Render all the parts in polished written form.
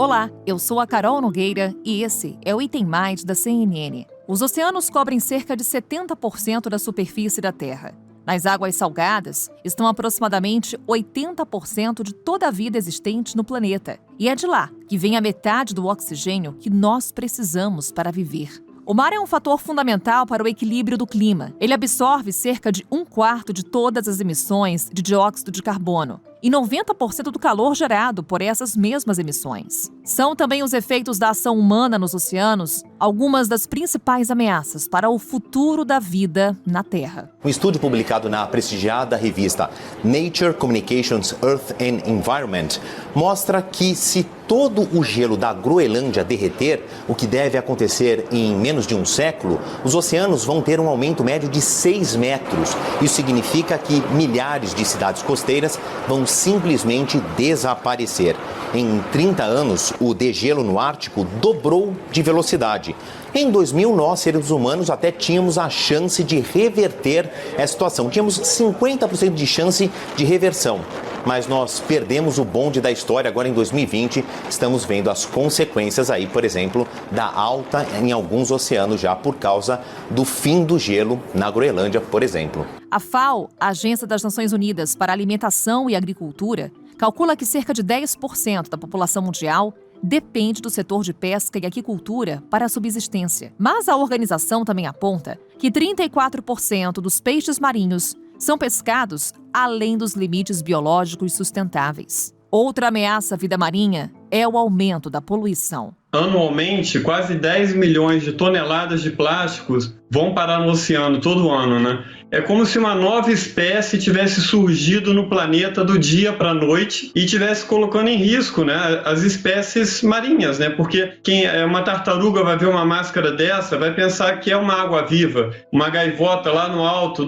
Olá, eu sou a Carol Nogueira e esse é o Item Mais da CNN. Os oceanos cobrem cerca de 70% da superfície da Terra. Nas águas salgadas estão aproximadamente 80% de toda a vida existente no planeta. E é de lá que vem a metade do oxigênio que nós precisamos para viver. O mar é um fator fundamental para o equilíbrio do clima. Ele absorve cerca de 1/4 de todas as emissões de dióxido de carbono e 90% do calor gerado por essas mesmas emissões. São também os efeitos da ação humana nos oceanos algumas das principais ameaças para o futuro da vida na Terra. Um estudo publicado na prestigiada revista Nature Communications Earth and Environment mostra que se todo o gelo da Groenlândia derreter, o que deve acontecer em menos de um século, os oceanos vão ter um aumento médio de 6 metros. Isso significa que milhares de cidades costeiras vão simplesmente desaparecer. Em 30 anos, o degelo no Ártico dobrou de velocidade. Em 2000, nós, seres humanos, até tínhamos a chance de reverter essa situação. Tínhamos 50% de chance de reversão. Mas nós perdemos o bonde da história. Agora, em 2020, estamos vendo as consequências aí, por exemplo, da alta em alguns oceanos já por causa do fim do gelo na Groenlândia, por exemplo. A FAO, a Agência das Nações Unidas para a Alimentação e Agricultura, calcula que cerca de 10% da população mundial depende do setor de pesca e aquicultura para a subsistência. Mas a organização também aponta que 34% dos peixes marinhos são pescados além dos limites biológicos sustentáveis. Outra ameaça à vida marinha é o aumento da poluição. Anualmente, quase 10 milhões de toneladas de plásticos vão parar no oceano todo ano, né? É como se uma nova espécie tivesse surgido no planeta do dia para a noite e tivesse colocando em risco, né, as espécies marinhas, né? Porque uma tartaruga vai ver uma máscara dessa, vai pensar que é uma água-viva. Uma gaivota lá no alto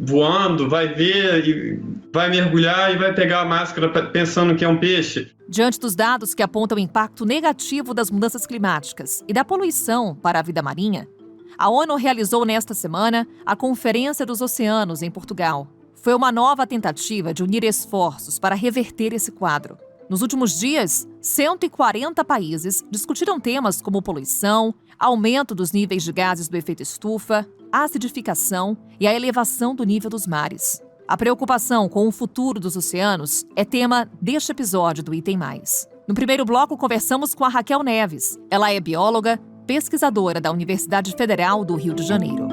voando vai ver e vai mergulhar e vai pegar a máscara pensando que é um peixe. Diante dos dados que apontam o impacto negativo das mudanças climáticas e da poluição para a vida marinha, a ONU realizou nesta semana a Conferência dos Oceanos em Portugal. Foi uma nova tentativa de unir esforços para reverter esse quadro. Nos últimos dias, 140 países discutiram temas como poluição, aumento dos níveis de gases do efeito estufa, acidificação e a elevação do nível dos mares. A preocupação com o futuro dos oceanos é tema deste episódio do Item Mais. No primeiro bloco, conversamos com a Raquel Neves. Ela é bióloga, pesquisadora da Universidade Federal do Rio de Janeiro.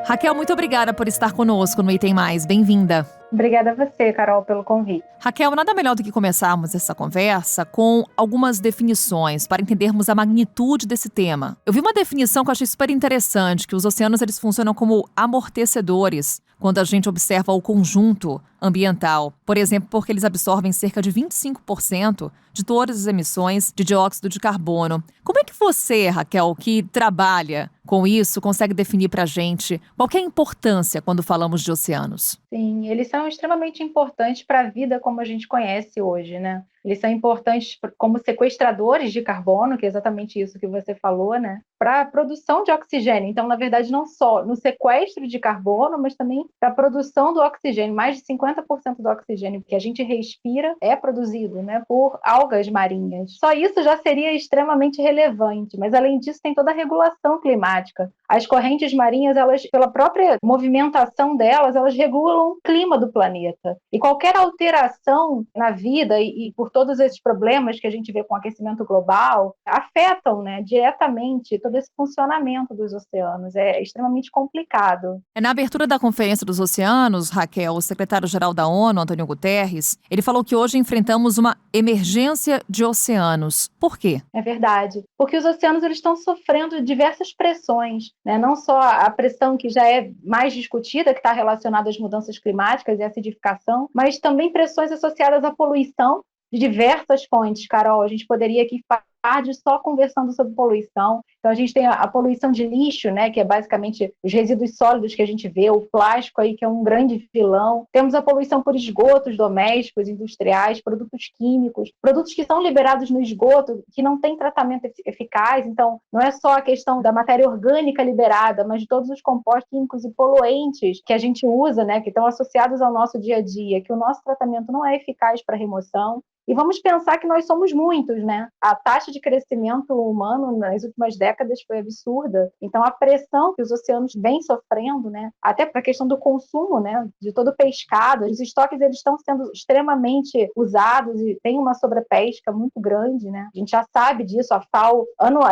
Raquel, muito obrigada por estar conosco no Item Mais. Bem-vinda. Obrigada a você, Carol, pelo convite. Raquel, nada melhor do que começarmos essa conversa com algumas definições para entendermos a magnitude desse tema. Eu vi uma definição que eu achei super interessante, que os oceanos eles funcionam como amortecedores quando a gente observa o conjunto ambiental. Por exemplo, porque eles absorvem cerca de 25% de todas as emissões de dióxido de carbono. Como é que você, Raquel, que trabalha com isso, consegue definir para a gente qual que é a importância quando falamos de oceanos? Sim, eles são extremamente importantes para a vida como a gente conhece hoje, né? Eles são importantes como sequestradores de carbono, que é exatamente isso que você falou, né? Para a produção de oxigênio. Então, na verdade, não só no sequestro de carbono, mas também para a produção do oxigênio. Mais de 50% do oxigênio que a gente respira é produzido, né, por algas marinhas. Só isso já seria extremamente relevante, mas além disso tem toda a regulação climática. As correntes marinhas, elas, pela própria movimentação delas, elas regulam o clima do planeta. E qualquer alteração na vida e por todos esses problemas que a gente vê com o aquecimento global, afetam, né, diretamente todo esse funcionamento dos oceanos. É extremamente complicado. Na abertura da Conferência dos Oceanos, Raquel, o secretário-geral da ONU, Antônio Guterres, ele falou que hoje enfrentamos uma emergência de oceanos. Por quê? É verdade, porque os oceanos eles estão sofrendo diversas pressões, né? Não só a pressão que já é mais discutida, que está relacionada às mudanças climáticas e à acidificação, mas também pressões associadas à poluição de diversas fontes, Carol. A gente poderia aqui tarde só conversando sobre poluição. Então, a gente tem a poluição de lixo, né, que é basicamente os resíduos sólidos que a gente vê, o plástico aí, que é um grande vilão. Temos a poluição por esgotos domésticos, industriais, produtos químicos, produtos que são liberados no esgoto, que não têm tratamento eficaz. Então, não é só a questão da matéria orgânica liberada, mas de todos os compostos químicos e poluentes que a gente usa, né, que estão associados ao nosso dia a dia, que o nosso tratamento não é eficaz para remoção. E vamos pensar que nós somos muitos, né? A taxa de crescimento humano nas últimas décadas foi absurda. Então, a pressão que os oceanos vêm sofrendo, né? Até para a questão do consumo, né? De todo o pescado, os estoques eles estão sendo extremamente usados e tem uma sobrepesca muito grande, né? A gente já sabe disso. A FAO,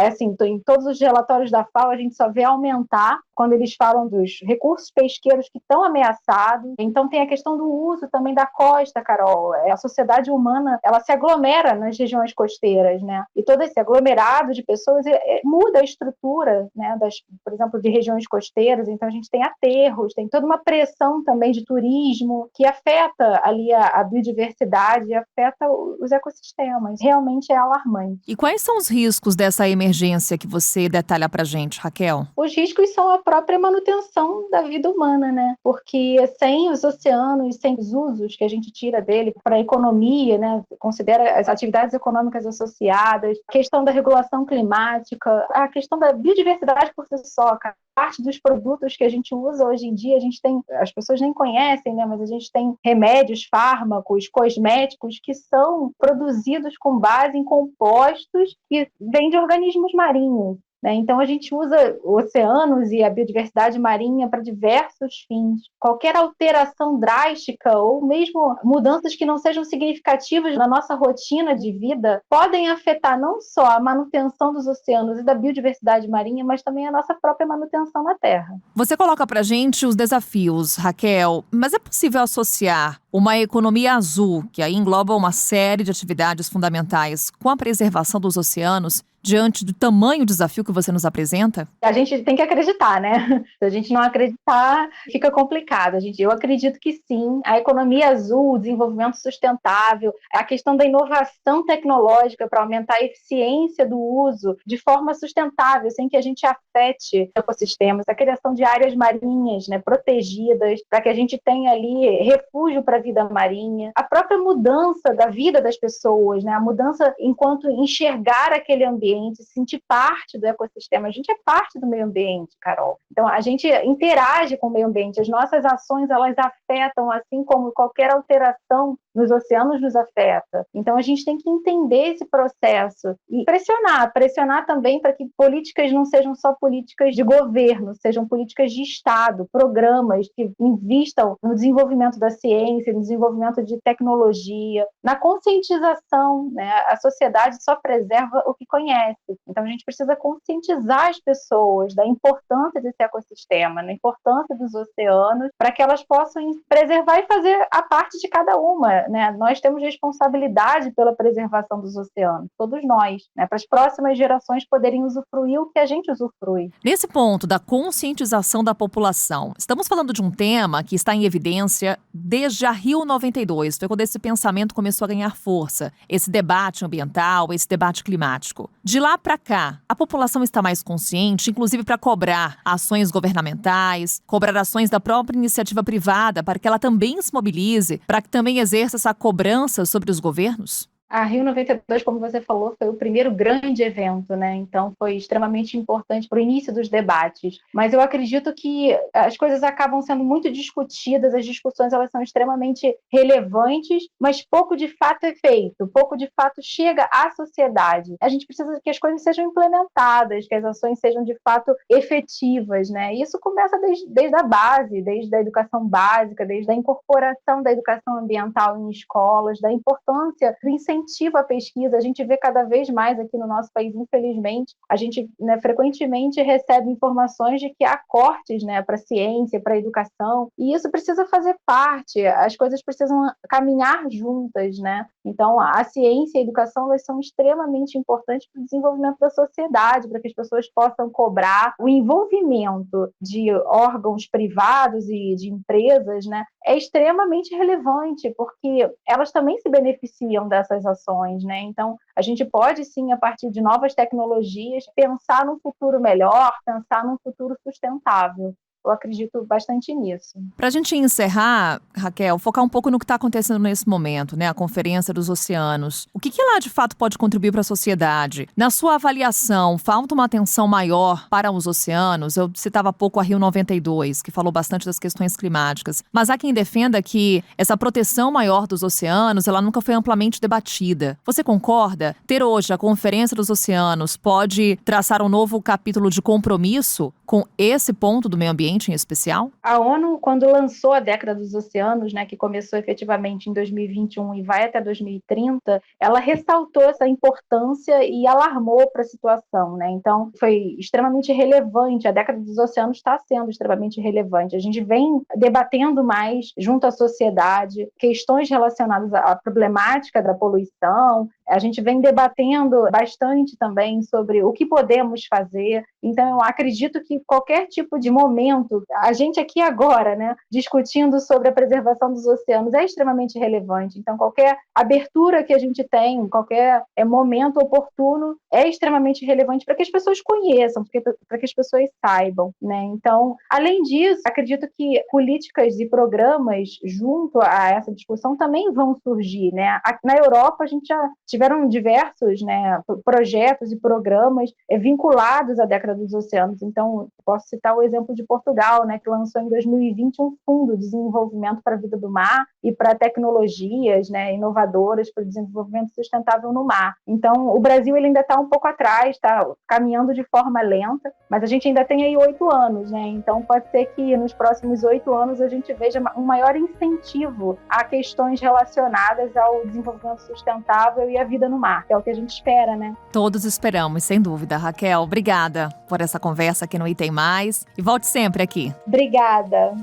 assim, em todos os relatórios da FAO, a gente só vê aumentar quando eles falam dos recursos pesqueiros que estão ameaçados. Então, tem a questão do uso também da costa, Carol. A sociedade humana ela se aglomera nas regiões costeiras, né? E todo esse aglomerado de pessoas muda a estrutura, né? Por exemplo, de regiões costeiras. Então, a gente tem aterros, tem toda uma pressão também de turismo que afeta ali a biodiversidade, afeta os ecossistemas. Realmente é alarmante. E quais são os riscos dessa emergência que você detalha pra gente, Raquel? Os riscos são a própria manutenção da vida humana, né? Porque sem os oceanos, sem os usos que a gente tira dele para a economia, né? Considera as atividades econômicas associadas, a questão da regulação climática, a questão da biodiversidade por si só, cara. Parte dos produtos que a gente usa hoje em dia, a gente tem, as pessoas nem conhecem, né? Mas a gente tem remédios, fármacos, cosméticos que são produzidos com base em compostos que vêm de organismos marinhos. Então, a gente usa oceanos e a biodiversidade marinha para diversos fins. Qualquer alteração drástica ou mesmo mudanças que não sejam significativas na nossa rotina de vida podem afetar não só a manutenção dos oceanos e da biodiversidade marinha, mas também a nossa própria manutenção na Terra. Você coloca para a gente os desafios, Raquel, mas é possível associar uma economia azul, que aí engloba uma série de atividades fundamentais, com a preservação dos oceanos, diante do tamanho desafio que você nos apresenta? A gente tem que acreditar, né? Se a gente não acreditar, fica complicado. Eu acredito que sim. A economia azul, o desenvolvimento sustentável, a questão da inovação tecnológica para aumentar a eficiência do uso de forma sustentável, sem que a gente afete ecossistemas, a criação de áreas marinhas, né, protegidas, para que a gente tenha ali refúgio para a vida marinha, a própria mudança da vida das pessoas, né, a mudança enquanto enxergar aquele ambiente, sentir parte do ecossistema. A gente é parte do meio ambiente, Carol. Então, a gente interage com o meio ambiente. As nossas ações, elas afetam, assim como qualquer alteração nos oceanos nos afeta. Então, a gente tem que entender esse processo e pressionar também para que políticas não sejam só políticas de governo, sejam políticas de Estado, programas que invistam no desenvolvimento da ciência, no desenvolvimento de tecnologia, na conscientização, né? A sociedade só preserva o que conhece. Então, a gente precisa conscientizar as pessoas da importância desse ecossistema, da importância dos oceanos, para que elas possam preservar e fazer a parte de cada uma, né? Nós temos responsabilidade pela preservação dos oceanos, todos nós, né? Para as próximas gerações poderem usufruir o que a gente usufrui. Nesse ponto da conscientização da população, estamos falando de um tema que está em evidência desde a Rio 92, foi quando esse pensamento começou a ganhar força, esse debate ambiental, esse debate climático. De lá para cá, a população está mais consciente, inclusive para cobrar ações governamentais, cobrar ações da própria iniciativa privada para que ela também se mobilize, para que também exerça essa cobrança sobre os governos? A Rio 92, como você falou, foi o primeiro grande evento, né? Então foi extremamente importante para o início dos debates. Mas eu acredito que as coisas acabam sendo muito discutidas, as discussões elas são extremamente relevantes, mas pouco de fato é feito, pouco de fato chega à sociedade. A gente precisa que as coisas sejam implementadas, que as ações sejam de fato efetivas, né? E isso começa desde a base, desde a educação básica, desde a incorporação da educação ambiental em escolas, da importância do incentivo à pesquisa. A gente vê cada vez mais aqui no nosso país, infelizmente, a gente, né, frequentemente recebe informações de que há cortes, né, para a ciência, para a educação, e isso precisa fazer parte, as coisas precisam caminhar juntas, né? Então, a ciência e a educação elas são extremamente importantes para o desenvolvimento da sociedade, para que as pessoas possam cobrar. O envolvimento de órgãos privados e de empresas, né, é extremamente relevante, porque elas também se beneficiam dessas ações, né? Então, a gente pode sim, a partir de novas tecnologias, pensar num futuro melhor, pensar num futuro sustentável. Eu acredito bastante nisso. Para a gente encerrar, Raquel, focar um pouco no que está acontecendo nesse momento, né? A Conferência dos Oceanos. O que ela, de fato, pode contribuir para a sociedade? Na sua avaliação, falta uma atenção maior para os oceanos? Eu citava há pouco a Rio92, que falou bastante das questões climáticas. Mas há quem defenda que essa proteção maior dos oceanos, ela nunca foi amplamente debatida. Você concorda? Ter hoje a Conferência dos Oceanos pode traçar um novo capítulo de compromisso com esse ponto do meio ambiente em especial? A ONU, quando lançou a Década dos Oceanos, né, que começou efetivamente em 2021 e vai até 2030, ela ressaltou essa importância e alarmou para a situação, né? Então, foi extremamente relevante. A Década dos Oceanos está sendo extremamente relevante. A gente vem debatendo mais junto à sociedade questões relacionadas à problemática da poluição. A gente vem debatendo bastante também sobre o que podemos fazer. Então, eu acredito que qualquer tipo de momento, a gente aqui agora, né, discutindo sobre a preservação dos oceanos é extremamente relevante. Então, qualquer abertura que a gente tem, qualquer momento oportuno é extremamente relevante para que as pessoas conheçam, para que as pessoas saibam, né? Então, além disso, acredito que políticas e programas junto a essa discussão também vão surgir, né? Na Europa, a gente já tiveram diversos, né, projetos e programas vinculados à Década dos Oceanos. Então, posso citar o exemplo de Portugal, né, que lançou em 2020 um fundo de desenvolvimento para a vida do mar e para tecnologias, né, inovadoras para o desenvolvimento sustentável no mar. Então, o Brasil ele ainda está um pouco atrás, está caminhando de forma lenta, mas a gente ainda tem aí 8 anos, né? Então, pode ser que nos próximos 8 anos a gente veja um maior incentivo a questões relacionadas ao desenvolvimento sustentável e à vida no mar, que é o que a gente espera, né? Todos esperamos, sem dúvida. Raquel, obrigada por essa conversa aqui no Item Mais e volte sempre aqui. Obrigada.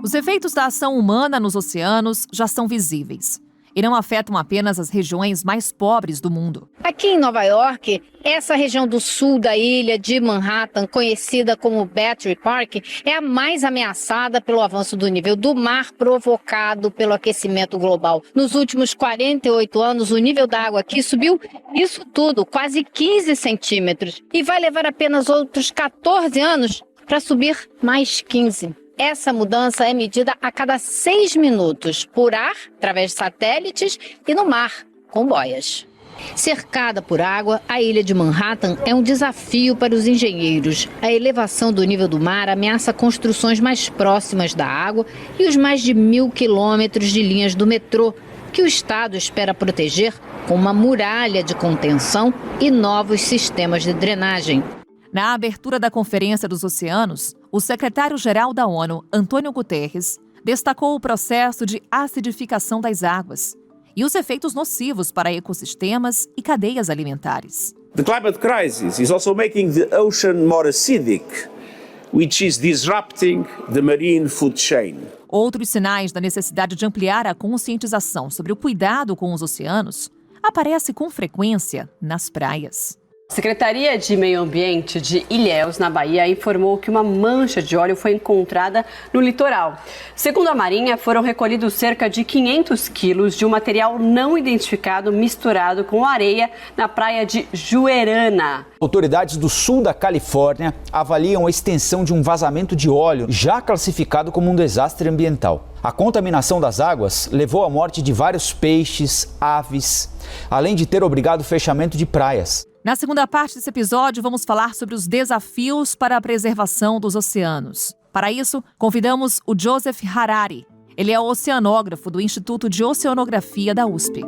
Os efeitos da ação humana nos oceanos já são visíveis e não afetam apenas as regiões mais pobres do mundo. Aqui em Nova York, essa região do sul da ilha de Manhattan, conhecida como Battery Park, é a mais ameaçada pelo avanço do nível do mar provocado pelo aquecimento global. Nos últimos 48 anos, o nível da água aqui subiu, isso tudo, quase 15 centímetros. E vai levar apenas outros 14 anos para subir mais 15. Essa mudança é medida a cada 6 minutos, por ar, através de satélites, e no mar, com boias. Cercada por água, a ilha de Manhattan é um desafio para os engenheiros. A elevação do nível do mar ameaça construções mais próximas da água e os mais de 1.000 quilômetros de linhas do metrô, que o Estado espera proteger com uma muralha de contenção e novos sistemas de drenagem. Na abertura da Conferência dos Oceanos, o secretário-geral da ONU, Antônio Guterres, destacou o processo de acidificação das águas e os efeitos nocivos para ecossistemas e cadeias alimentares. The climate crisis is also making the ocean more acidic, which is disrupting the marine food chain. Outros sinais da necessidade de ampliar a conscientização sobre o cuidado com os oceanos aparecem com frequência nas praias. A Secretaria de Meio Ambiente de Ilhéus, na Bahia, informou que uma mancha de óleo foi encontrada no litoral. Segundo a Marinha, foram recolhidos cerca de 500 quilos de um material não identificado misturado com areia na praia de Juerana. Autoridades do sul da Califórnia avaliam a extensão de um vazamento de óleo já classificado como um desastre ambiental. A contaminação das águas levou à morte de vários peixes, aves, além de ter obrigado o fechamento de praias. Na segunda parte desse episódio, vamos falar sobre os desafios para a preservação dos oceanos. Para isso, convidamos o Joseph Harari. Ele é oceanógrafo do Instituto de Oceanografia da USP.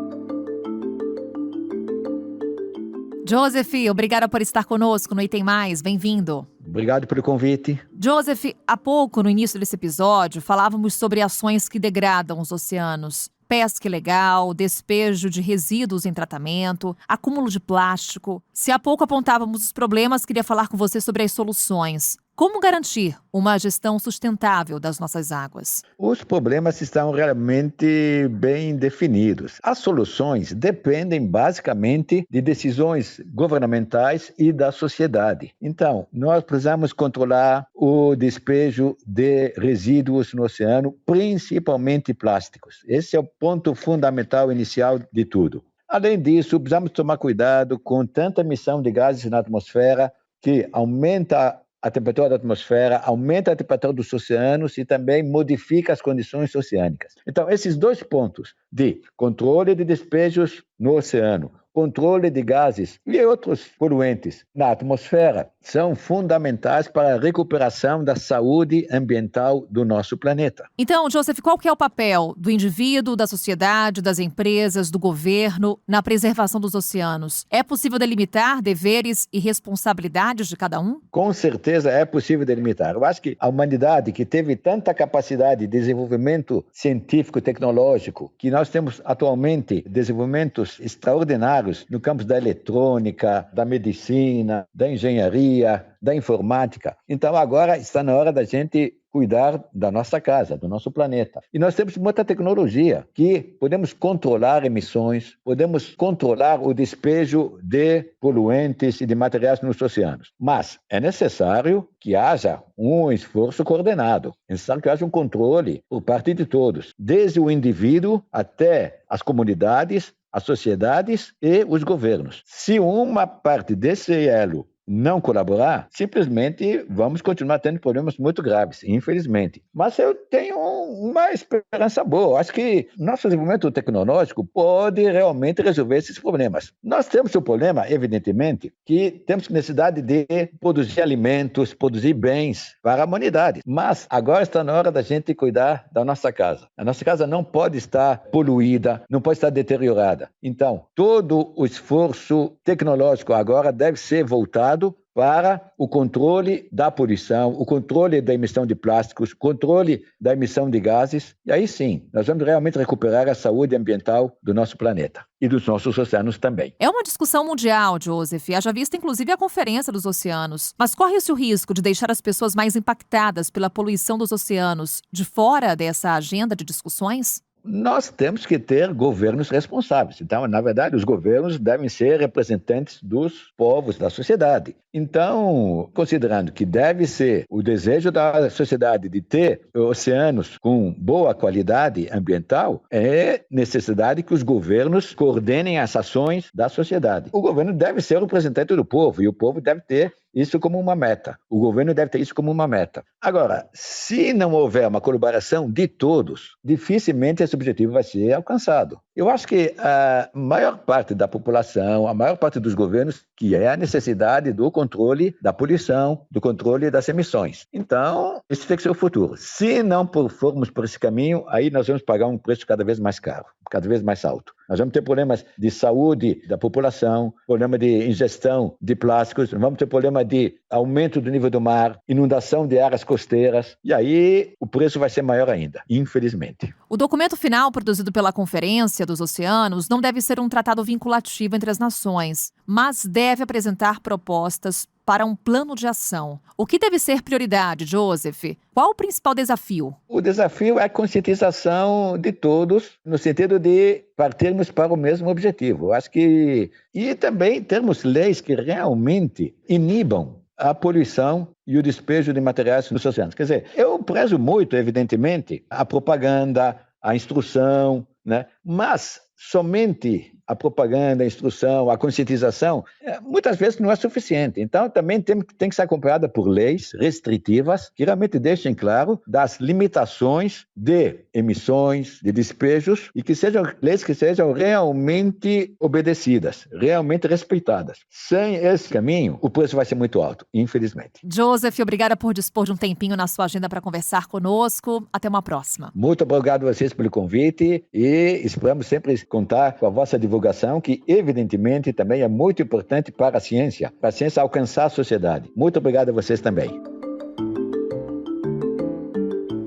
Joseph, obrigada por estar conosco no Item Mais. Bem-vindo. Obrigado pelo convite. Joseph, há pouco, no início desse episódio, falávamos sobre ações que degradam os oceanos. Pesca ilegal, despejo de resíduos em tratamento, acúmulo de plástico. Se há pouco apontávamos os problemas, queria falar com você sobre as soluções. Como garantir uma gestão sustentável das nossas águas? Os problemas estão realmente bem definidos. As soluções dependem basicamente de decisões governamentais e da sociedade. Então, nós precisamos controlar o despejo de resíduos no oceano, principalmente plásticos. Esse é o ponto fundamental inicial de tudo. Além disso, precisamos tomar cuidado com tanta emissão de gases na atmosfera que aumenta a temperatura da atmosfera, aumenta a temperatura dos oceanos e também modifica as condições oceânicas. Então, esses dois pontos de controle de despejos no oceano, controle de gases e outros poluentes na atmosfera são fundamentais para a recuperação da saúde ambiental do nosso planeta. Então, Joseph, qual que é o papel do indivíduo, da sociedade, das empresas, do governo na preservação dos oceanos? É possível delimitar deveres e responsabilidades de cada um? Com certeza é possível delimitar. Eu acho que a humanidade, que teve tanta capacidade de desenvolvimento científico, tecnológico, que nós temos atualmente desenvolvimentos extraordinários no campo da eletrônica, da medicina, da engenharia, da informática. Então agora está na hora da gente cuidar da nossa casa, do nosso planeta. E nós temos muita tecnologia que podemos controlar emissões, podemos controlar o despejo de poluentes e de materiais nos oceanos. Mas é necessário que haja um esforço coordenado, é necessário que haja um controle por parte de todos, desde o indivíduo até as comunidades, as sociedades e os governos. Se uma parte desse elo não colaborar, simplesmente vamos continuar tendo problemas muito graves, infelizmente. Mas eu tenho uma esperança boa. Acho que nosso desenvolvimento tecnológico pode realmente resolver esses problemas. Nós temos o problema, evidentemente, que temos necessidade de produzir alimentos, produzir bens para a humanidade. Mas agora está na hora da gente cuidar da nossa casa. A nossa casa não pode estar poluída, não pode estar deteriorada. Então, todo o esforço tecnológico agora deve ser voltado para o controle da poluição, o controle da emissão de plásticos, o controle da emissão de gases. E aí sim, nós vamos realmente recuperar a saúde ambiental do nosso planeta e dos nossos oceanos também. É uma discussão mundial, Joseph. Haja vista inclusive a Conferência dos Oceanos. Mas corre-se o risco de deixar as pessoas mais impactadas pela poluição dos oceanos de fora dessa agenda de discussões? Nós temos que ter governos responsáveis. Então, na verdade, os governos devem ser representantes dos povos, da sociedade. Então, considerando que deve ser o desejo da sociedade de ter oceanos com boa qualidade ambiental, é necessidade que os governos coordenem as ações da sociedade. O governo deve ser o representante do povo e o povo deve ter isso como uma meta. O governo deve ter isso como uma meta. Agora, se não houver uma colaboração de todos, dificilmente esse objetivo vai ser alcançado. Eu acho que a maior parte da população, a maior parte dos governos, que é a necessidade do controle da poluição, do controle das emissões. Então, esse tem que ser o futuro. Se não formos por esse caminho, aí nós vamos pagar um preço cada vez mais caro, cada vez mais alto. Nós vamos ter problemas de saúde da população, problema de ingestão de plásticos, vamos ter problema de aumento do nível do mar, inundação de áreas costeiras, e aí o preço vai ser maior ainda, infelizmente. O documento final produzido pela Conferência dos Oceanos não deve ser um tratado vinculativo entre as nações, mas deve apresentar propostas para um plano de ação. O que deve ser prioridade, Joseph? Qual o principal desafio? O desafio é a conscientização de todos, no sentido de partirmos para o mesmo objetivo. Acho que... E também termos leis que realmente inibam a poluição e o despejo de materiais nos oceanos. Quer dizer, eu prezo muito, evidentemente, a propaganda, a instrução, né? Mas somente a propaganda, a instrução, a conscientização, muitas vezes não é suficiente. Então, também tem que ser acompanhada por leis restritivas que realmente deixem claro das limitações de emissões, de despejos, e que sejam leis que sejam realmente obedecidas, realmente respeitadas. Sem esse caminho, o preço vai ser muito alto, infelizmente. Joseph, obrigada por dispor de um tempinho na sua agenda para conversar conosco. Até uma próxima. Muito obrigado a vocês pelo convite e esperamos sempre contar com a vossa divulgação, que evidentemente também é muito importante para a ciência alcançar a sociedade. Muito obrigado a vocês também.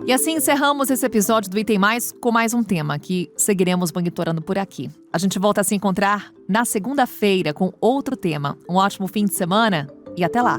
E assim encerramos esse episódio do Item Mais com mais um tema que seguiremos monitorando por aqui. A gente volta a se encontrar na segunda-feira com outro tema. Um ótimo fim de semana e até lá!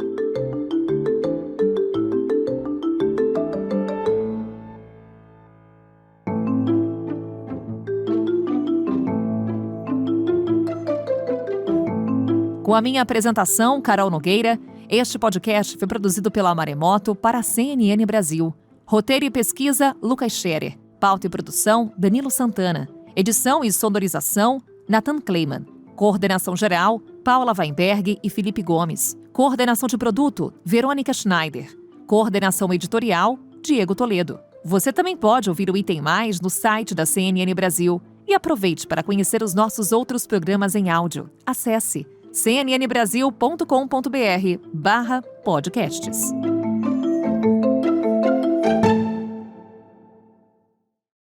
Com a minha apresentação, Carol Nogueira, este podcast foi produzido pela Maremoto para a CNN Brasil. Roteiro e pesquisa, Lucas Scherer. Pauta e produção, Danilo Santana. Edição e sonorização, Nathan Kleiman. Coordenação geral, Paula Weinberg e Felipe Gomes. Coordenação de produto, Verônica Schneider. Coordenação editorial, Diego Toledo. Você também pode ouvir o Item Mais no site da CNN Brasil. E aproveite para conhecer os nossos outros programas em áudio. Acesse cnnbrasil.com.br/podcasts.